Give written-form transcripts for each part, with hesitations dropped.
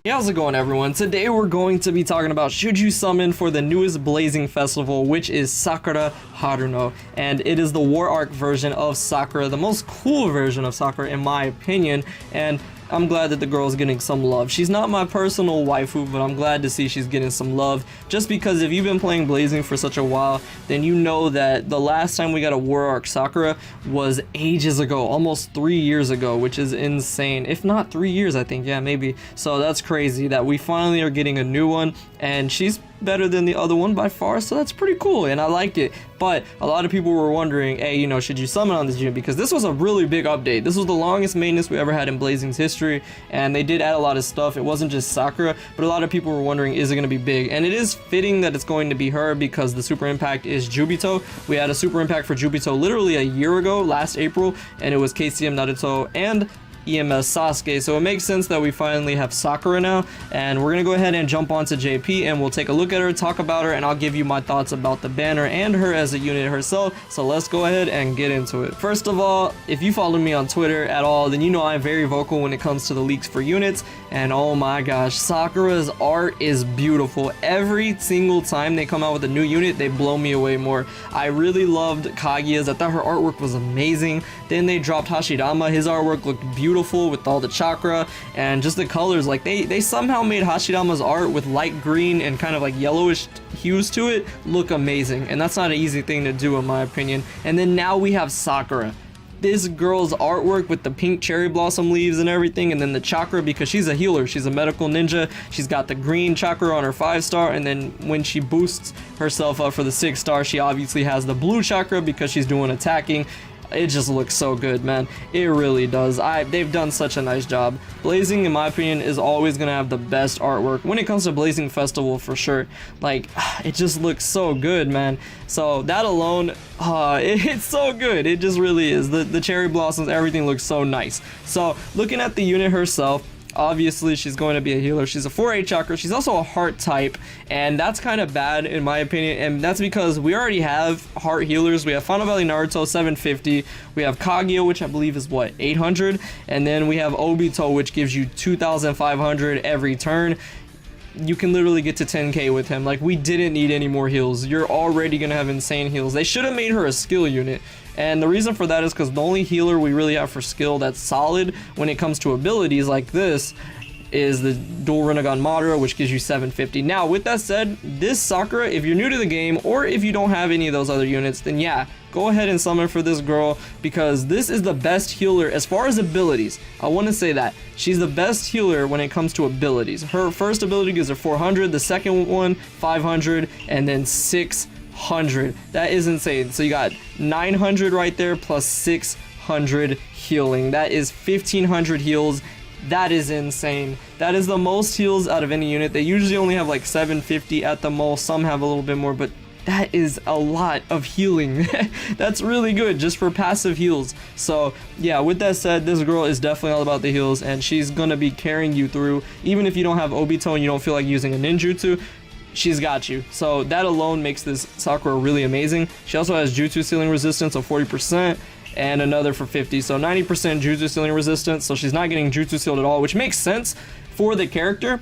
Hey, how's it going, everyone? Today we're going to be talking about should you summon for the newest Blazing Festival, which is Sakura Haruno, and it is the War Arc version of Sakura, the most cool version of Sakura in my opinion, and I'm glad that the girl is getting some love. She's not my personal waifu, but I'm glad to see she's getting some love, just because if you've been playing Blazing for such a while, then you know that the last time we got a War Arc Sakura was ages ago, almost 3 years ago, which is insane. If not 3 years, I think, yeah, maybe. So that's crazy that we finally are getting a new one, and she's better than the other one by far, so that's pretty cool, and I like it. But a lot of people were wondering, hey, you know, should you summon on this unit? Because this was a really big update. This was the longest maintenance we ever had in Blazing's history, and they did add a lot of stuff. It wasn't just Sakura, but a lot of people were wondering, is it going to be big? And it is fitting that it's going to be her, because the super impact is Joebito. We had a super impact for Joebito literally a year ago, last April, and it was KCM Naruto and EMS Sasuke, so it makes sense that we finally have Sakura now, and we're gonna go ahead and jump onto JP and we'll take a look at her, talk about her, and I'll give you my thoughts about the banner and her as a unit herself. So let's go ahead and get into it. First of all, if you follow me on Twitter at all, then you know I'm very vocal when it comes to the leaks for units, and oh my gosh, Sakura's art is beautiful. Every single time they come out with a new unit, they blow me away more. I really loved Kaguya's. I thought her artwork was amazing. Then they dropped Hashirama. His artwork looked beautiful with all the chakra and just the colors. Like they somehow made Hashirama's art with light green and kind of like yellowish hues to it look amazing, and that's not an easy thing to do in my opinion. And then now we have Sakura, this girl's artwork with the pink cherry blossom leaves and everything, and then the chakra, because she's a healer, she's a medical ninja. She's got the green chakra on her 5-star, and then when she boosts herself up for the 6-star, she obviously has the blue chakra because she's doing attacking. It just looks so good, man. It really does. They've done such a nice job. Blazing, in my opinion, is always gonna have the best artwork when it comes to Blazing Festival, for sure. Like, it just looks so good, man. So that alone, it's so good. It just really is. The cherry blossoms, everything looks so nice. So looking at the unit herself, obviously she's going to be a healer. She's a 4-8 chakra. She's also a heart type, and that's kind of bad in my opinion, and that's because we already have heart healers. We have Final Valley Naruto 750, we have Kaguya, which I believe is what, 800, and then we have Obito, which gives you 2500 every turn. You can literally get to 10k with him. Like, we didn't need any more heals. You're already gonna have insane heals. They should have made her a skill unit, and the reason for that is because the only healer we really have for skill that's solid when it comes to abilities like this is the dual Rinnegan Madara, which gives you 750. Now, with that said, this Sakura, if you're new to the game or if you don't have any of those other units, then yeah, go ahead and summon for this girl, because this is the best healer as far as abilities. I want to say that she's the best healer when it comes to abilities. Her first ability gives her 400, the second one 500, and then 600. That is insane. So you got 900 right there plus 600 healing. That is 1500 heals. That is insane. That is the most heals out of any unit. They usually only have like 750 at the most. Some have a little bit more, but that is a lot of healing. That's really good just for passive heals. So yeah, with that said, this girl is definitely all about the heals, and she's gonna be carrying you through. Even if you don't have Obito and you don't feel like using a ninjutsu, she's got you. So that alone makes this Sakura really amazing. She also has jutsu ceiling resistance of 40% and another for 50, so 90% jutsu ceiling resistance. So she's not getting jutsu sealed at all, which makes sense for the character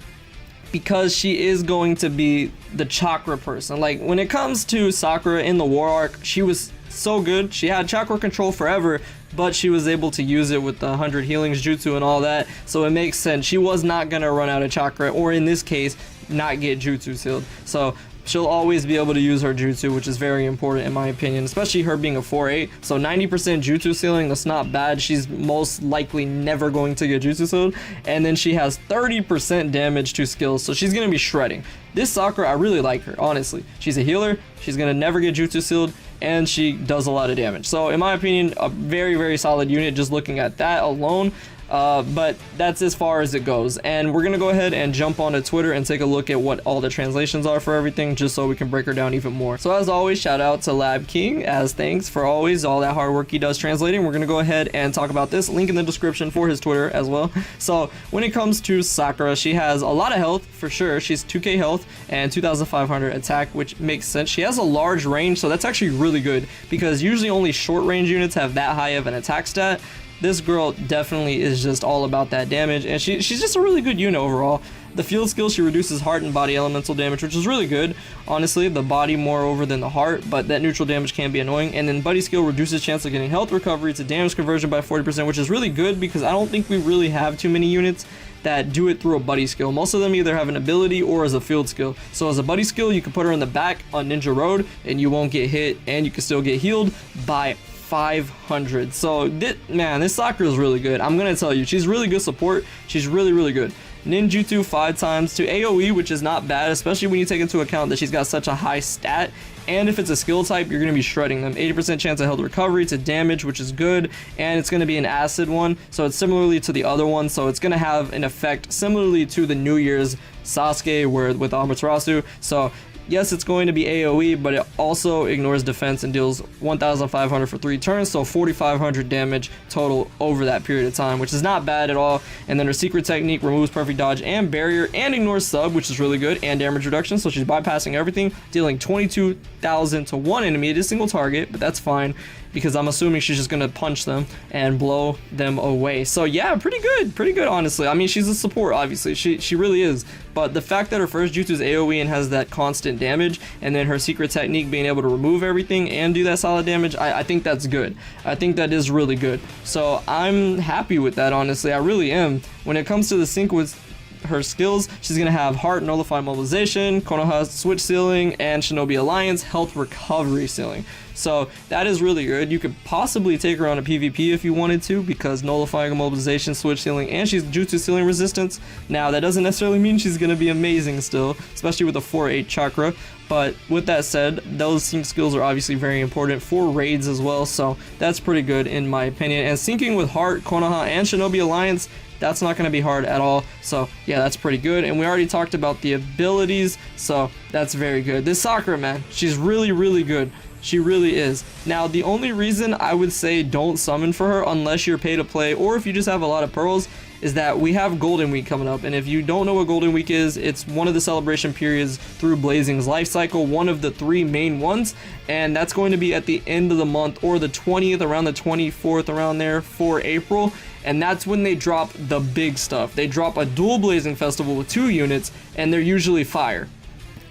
because she is going to be the chakra person. Like, when it comes to Sakura in the War Arc, she was so good. She had chakra control forever, but she was able to use it with the 100 healings jutsu and all that, so it makes sense. She was not gonna run out of chakra, or in this case, not get jutsu sealed. So she'll always be able to use her jutsu, which is very important in my opinion, especially her being a 4-8. So 90% jutsu sealing, that's not bad. She's most likely never going to get jutsu sealed. And then she has 30% damage to skills, so she's going to be shredding. This Sakura, I really like her, honestly. She's a healer, she's going to never get jutsu sealed, and she does a lot of damage. So in my opinion, a very, very solid unit just looking at that alone. But that's as far as it goes, and we're gonna go ahead and jump onto Twitter and take a look at what all the translations are for everything, just so we can break her down even more. So as always, shout out to Lab King, as thanks for always all that hard work he does translating. We're gonna go ahead and talk about this, link in the description for his Twitter as well. So when it comes to Sakura, she has a lot of health for sure. She's 2k health and 2500 attack, which makes sense. She has a large range, so that's actually really good, because usually only short range units have that high of an attack stat. This girl definitely is just all about that damage, and she's just a really good unit overall. The field skill, she reduces heart and body elemental damage, which is really good. Honestly, the body more over than the heart, but that neutral damage can be annoying. And then buddy skill reduces chance of getting health recovery to damage conversion by 40%, which is really good because I don't think we really have too many units that do it through a buddy skill. Most of them either have an ability or as a field skill. So as a buddy skill, you can put her in the back on Ninja Road and you won't get hit and you can still get healed by 500. So this Sakura is really good. I'm gonna tell you, she's really good support. She's really good. Ninjutsu 5 times to AoE, which is not bad, especially when you take into account that she's got such a high stat. And if it's a skill type, you're going to be shredding them. 80% chance of health recovery to damage, which is good. And it's going to be an acid one, so it's similarly to the other one. So it's going to have an effect similarly to the New Year's Sasuke with Amaterasu. So yes, it's going to be AoE, but it also ignores defense and deals 1,500 for 3 turns, so 4,500 damage total over that period of time, which is not bad at all. And then her secret technique removes perfect dodge and barrier and ignores sub, which is really good, and damage reduction, so she's bypassing everything, dealing 22,000 to one enemy at a single target, but that's fine because I'm assuming she's just gonna punch them and blow them away. So yeah, pretty good honestly. I mean, she's a support, obviously, she really is, but the fact that her first jutsu is AoE and has that constant damage, and then her secret technique being able to remove everything and do that solid damage, I think that's good. I think that is really good. So I'm happy with that, honestly. I really am. When it comes to the sync with her skills, she's gonna have Heart Nullify Mobilization, Konoha Switch Ceiling, and Shinobi Alliance Health Recovery Ceiling. So that is really good. You could possibly take her on a PvP if you wanted to, because Nullifying Mobilization, Switch Ceiling, and she's Jutsu Ceiling Resistance. Now that doesn't necessarily mean she's gonna be amazing still, especially with a 4-8 chakra. But with that said, those sync skills are obviously very important for raids as well, so that's pretty good in my opinion. And syncing with Heart, Konoha, and Shinobi Alliance, that's not going to be hard at all. So yeah, that's pretty good. And we already talked about the abilities, so that's very good. This Sakura, man, she's really good. She really is. Now, the only reason I would say don't summon for her unless you're pay to play or if you just have a lot of pearls is that we have Golden Week coming up. And if you don't know what Golden Week is, it's one of the celebration periods through Blazing's life cycle, one of the 3 main ones. And that's going to be at the end of the month or the 20th, around the 24th, around there for April. And that's when they drop the big stuff. They drop a dual Blazing Festival with 2 units, and they're usually fire.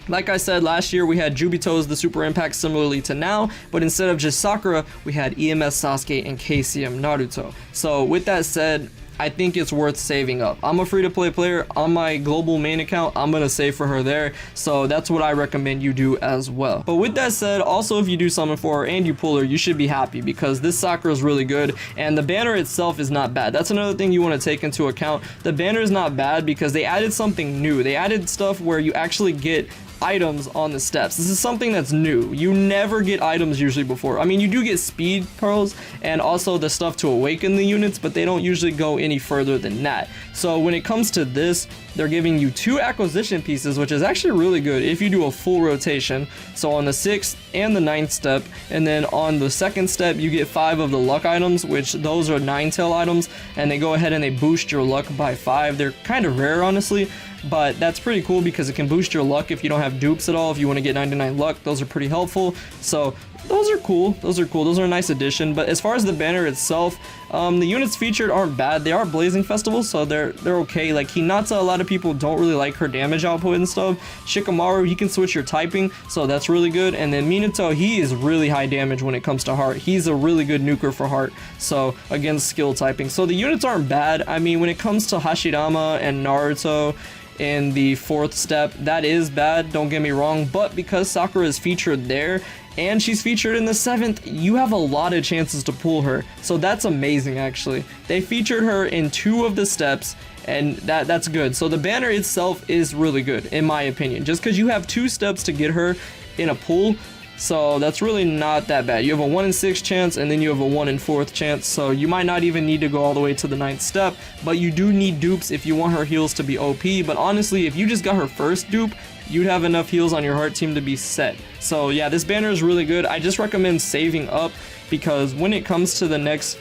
Like I said, last year we had Joebito's the Super Impact similarly to now, but instead of just Sakura, we had EMS Sasuke and KCM Naruto. So with that said, I think it's worth saving up. I'm a free-to-play player on my global main account. I'm gonna save for her there, so that's what I recommend you do as well. But with that said, also if you do summon for her and you pull her, you should be happy because this Sakura is really good, and the banner itself is not bad. That's another thing you want to take into account. The banner is not bad because they added something new. They added stuff where you actually get items on the steps. This is something that's new. You never get items usually before. I mean, you do get speed pearls and also the stuff to awaken the units, but they don't usually go any further than that. So when it comes to this, they're giving you 2 acquisition pieces, which is actually really good if you do a full rotation. So on the 6th and the 9th step, and then on the 2nd step, you get 5 of the luck items, which those are 9-tail items, and they go ahead and they boost your luck by 5. They're kind of rare, honestly, but that's pretty cool because it can boost your luck if you don't have dupes at all. If you want to get 99 luck, those are pretty helpful. So those are cool. Those are a nice addition. But as far as the banner itself, the units featured aren't bad. They are Blazing Festivals, so they're okay. Like Hinata, a lot of people don't really like her damage output and stuff. Shikamaru, he can switch your typing, so that's really good. And then Minato, he is really high damage when it comes to Heart. He's a really good nuker for Heart, so against skill typing. So the units aren't bad. I mean, when it comes to Hashirama and Naruto in the 4th step, that is bad, don't get me wrong, but because Sakura is featured there and she's featured in the 7th, you have a lot of chances to pull her, so that's amazing. Actually, they featured her in 2 of the steps, and that's good. So the banner itself is really good in my opinion, just because you have 2 steps to get her in a pull. So that's really not that bad. You have a 1 in 6 chance, and then you have a 1 in 4th chance, so you might not even need to go all the way to the 9th step, but you do need dupes if you want her heals to be OP. But honestly, if you just got her first dupe, you'd have enough heals on your Heart team to be set. So yeah, this banner is really good. I just recommend saving up because when it comes to the next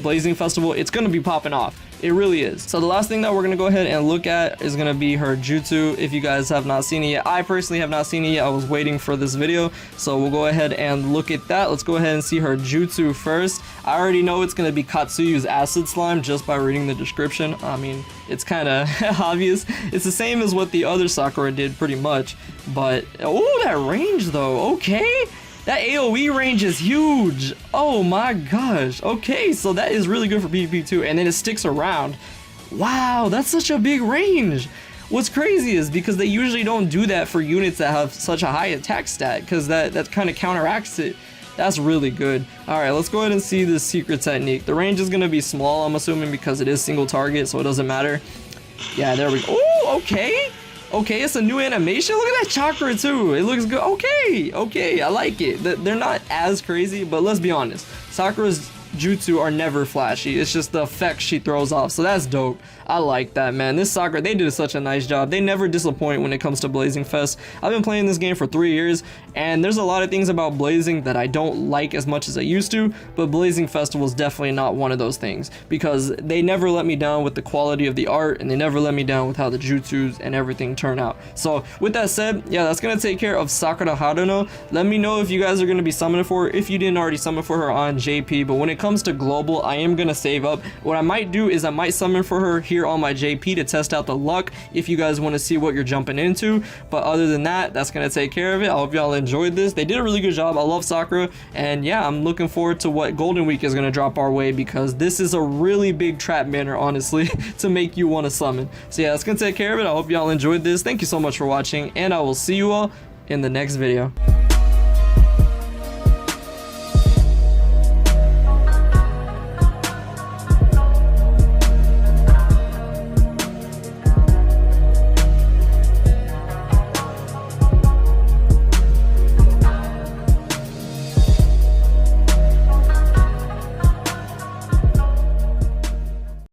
Blazing Festival, it's going to be popping off. It really is. So the last thing that we're gonna go ahead and look at is gonna be her jutsu. If you guys have not seen it yet, I personally have not seen it yet. I was waiting for this video, so we'll go ahead and look at that. Let's go ahead and see her jutsu first. I already know it's gonna be Katsuyu's acid slime just by reading the description. I mean, it's kind of obvious. It's the same as what the other Sakura did pretty much, but oh, that range though, okay. That AoE range is huge. Oh my gosh. Okay, so that is really good for PvP too, and then it sticks around. Wow, that's such a big range. What's crazy is because they usually don't do that for units that have such a high attack stat, because that kind of counteracts it. That's really good. All right, let's go ahead and see this secret technique. The range is gonna be small, I'm assuming, because it is single target, so it doesn't matter. Yeah, there we go. Oh, okay. Okay, it's a new animation. Look at that chakra too. It looks good. Okay, I like it. They're not as crazy, but let's be honest. Sakura's jutsu are never flashy. It's just the effects she throws off, so that's dope. I like that, man. This Sakura, they did such a nice job. They never disappoint when it comes to Blazing Fest. I've been playing this game for 3 years, and there's a lot of things about Blazing that I don't like as much as I used to, but Blazing Festival is definitely not one of those things, because they never let me down with the quality of the art, and they never let me down with how the jutsus and everything turn out. So with that said, yeah, that's gonna take care of Sakura Haruno. Let me know if you guys are gonna be summoning for her, if you didn't already summon for her on JP, but when it comes to global, I am gonna save up. What I might do is I might summon for her here on my JP to test out the luck if you guys want to see what you're jumping into. But other than that, that's gonna take care of it. I hope y'all enjoyed this. They did a really good job. I love Sakura, and yeah, I'm looking forward to what Golden Week is gonna drop our way, because this is a really big trap banner, honestly, to make you want to summon. So yeah, that's gonna take care of it. I hope y'all enjoyed this. Thank you so much for watching, and I will see you all in the next video.